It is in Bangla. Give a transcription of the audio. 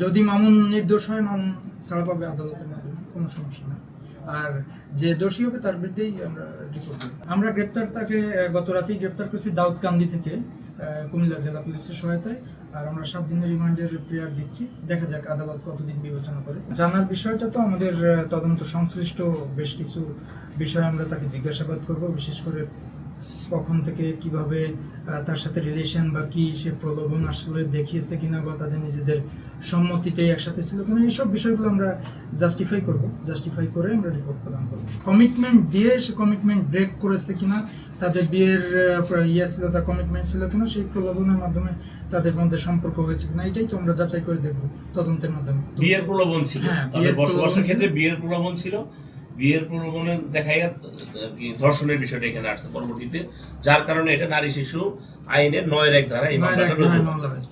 যদি মামুন নির্দোষ হয়, মামুন ছাড়া পাবে আদালতের মাধ্যমে, কোনো সমস্যা নেই। আর যে দোষী হবে তার বিরুদ্ধেই আমরা রিপোর্ট দেব। আমরা তাকে গত রাতেই গ্রেপ্তার করেছি দাউদকান্দি থেকে, কুমিল্লা জেলা পুলিশের সহায়তায়। আর আমরা 7 দিনের রিমান্ডের প্রেয়ার দিচ্ছি, দেখা যাক আদালত কতদিন বিবেচনা করে। জানার বিষয়টা তো আমাদের তদন্ত সংশ্লিষ্ট বেশ কিছু বিষয় আমরা তাকে জিজ্ঞাসাবাদ করব, বিশেষ করে কখন থেকে কিভাবে তার সাথে রিলেশন বা কি, সে প্রলোভন আসলে দেখিয়েছে কিনা বা তাদের নিজেদের সম্মতিতেই একসাথে ছিল কিনা, এইসব বিষয়গুলো আমরা জাস্টিফাই করে আমরা রিপোর্ট প্রদান করব। কমিটমেন্ট দিয়ে সে কমিটমেন্ট ব্রেক করেছে কিনা, তাদের বিয়ের ছিল, তার কমিটমেন্ট ছিল কিনা, সেই প্রলোভনের মাধ্যমে তাদের মধ্যে সম্পর্ক হয়েছে কিনা, এটাই তো আমরা যাচাই করে দেখব তদন্তের মাধ্যমে। বিয়ের প্রলোভন ছিল, তাদের বসবাসের ক্ষেত্রে বিয়ের প্রলোভন ছিল। বিয়ের প্রলোভনে দেখাইয়া ধর্ষণের বিষয়টা এখানে আসছে পরবর্তীতে, যার কারণে এটা নারী শিশু আইনের 9-1 ধারা এই মামলাটা রুজু হয়।